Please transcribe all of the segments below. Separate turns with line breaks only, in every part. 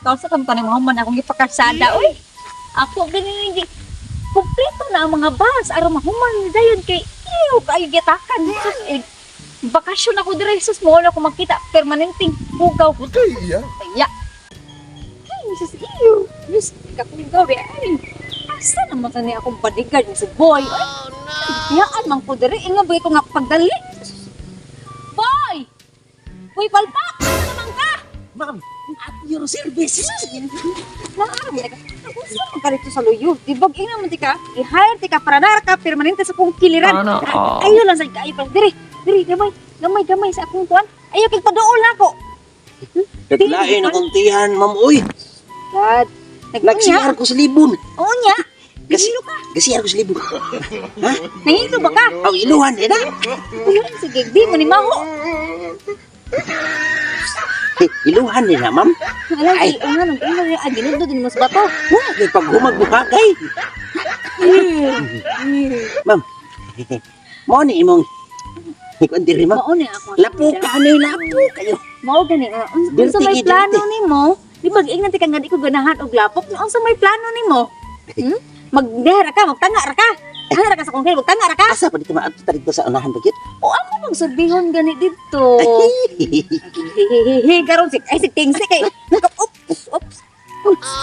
Kausa kam pa ni Muhammad akong gipakarsada oy. Ako ganin hindi kumpleto na ang mga bus aron mahuman ni dayon kay iyo kay gitakan. Sus, bakasyon ako dire sus mo na ako makita permanenteng hugaw.
Okay, iya.
Kaya. Ay, sus iyo. Sus, kapugaw di ay. Asa naman tani akong bodyguard ni si Boy. Oh, no. Yaan man ko dire inga ba ko nga pagdali. Boy! Boy palpak! Ano naman ka?
Ma'am, at your service.
Maaari ka. Gusto mo ka rito sa luyo. Di ba, ina mo tika, i-hire tika para nara ka permanente sa kong kiliran. Ayaw lang sa kayo pa. Diri, gamay sa akong kuwan. Ayaw kay padool ako.
Naglain akong tiyan, ma'am. Uy,
Dad,
nagsiyar ko sa libon.
Oo niya. Nahilo ka.
Gasiyar ko sa libon. Ha?
Nahilo ba ka?
Aw, iluhan, eh na.
Sige, di mo ni Maho.
Iluhan din na, ma'am.
Alam, nang ina rin, ginundo din mo sa bato.
Wala, kay paghumag bukakay. Ma'am, mo ni imong ikuan diri, ma'am.
Mao ni ako.
Lapo ka, ano yung lapo kayo?
Mao gani. Unsa may
Dirty,
plano
dirty.
nimo? Di ba ingnan ka nga di ko ganahan og lapok. Unsa may plano nimo? Magdehara ka, magtanga ra ka. Dehara ka sa kongkil, magtanga ra ka.
Asa pa dito maadto ta dito sa unahan bagit?
O ako magsurbihon gani dito. Hehehe, karon sik ay sik tingsi kay. Oops.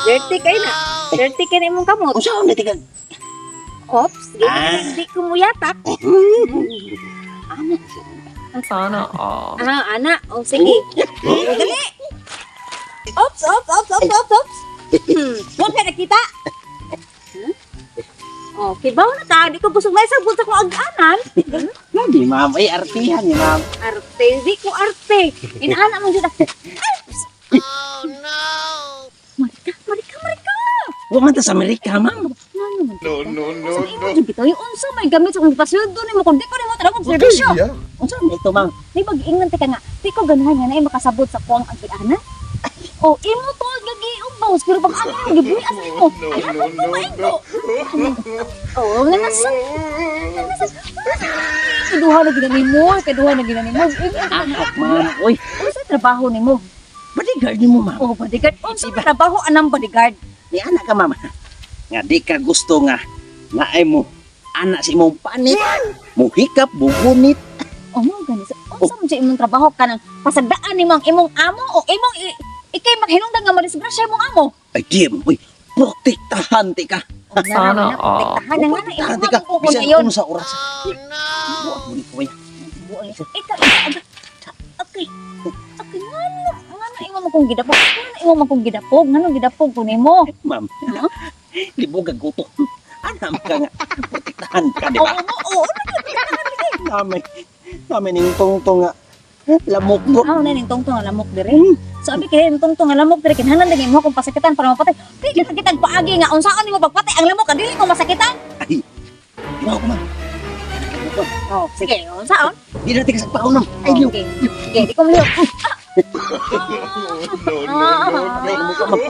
Dirty kay na. Dirty kay na imong kamot.
Unsa man tigan?
Oops, di ko muyatak.
Sana all.
Ana. O sige. O dali. Oops. Huwag ka nakita. Okay, bawa na ta. Di ko busog may sabot sa kong ag-anan.
Hindi, ma'am. Ay, artihan ni ma'am.
Arte, di ko arte. Inaana mo dyan.
Oh no!
Marika.
Huwag man ta sa Amerika, ma'am.
No, no, no,
Sa
no.
imo dyan bitaw, yung unsa may gamit sa kong pasyon doon mo kung di ko rin mo talagang
Okay,
servisyo.
iya.
Unsa man ito, ma'am?
Di mag-ingan ka nga, di ko ganahan nga na makasabot sa kuwang ag-anan. O, imo to, gagi, ubaws, pero pag ano yung gibuian sa imo. Oo, nanasa. Kaduha na ginani mo.
Ahak, ma'am. Uy,
Ano sa trabaho ni mo?
bodyguard ni mo, ma'am.
Oh, bodyguard. Ano sa trabaho anang bodyguard?
Ni anak ka, ma'am. Nga di ka gusto nga naay mo anak si imong panit, mo hikap, bugunit.
Oh, mo gani. Unsa man sa imong trabaho kanang pasagdaan nimong imong amo o imong ikay maghinungdan nga madisgrasya imong amo?
Ay, di mo. Uy, protektahan ti ka.
Sana all.
Protektahan nga na
Protektahan
imong
ti ka.
amo ko
Bisan
ngayon.
kung sa oras.
Oh no!
Buat mo ni ko, uy.
Okay. Ngano imo mo kong gidapog? Ngano gidapog ko nimo?
Ma'am, libog ang guto. Anam ka nga. Protektahan ka, di ba?
Oo.
Namin yung tungtong nga. Lamok mo.
Aw na ning tungtong nga lamok dire. Sabi kay ning tungtong nga lamok dire kinahanglan dingin mo kung pasakitan para mapatay. Kay kita paagi nga unsaon nimo pagpatay ang lamok dili ko masakitan.
Ay, di ba ako, ma'am?
Oh, sige, unsaon?
Di natin ka sa paon, ma'am. Ay, liw.
Okay, di ko mo liw.
Patay na mo ka, ma'am.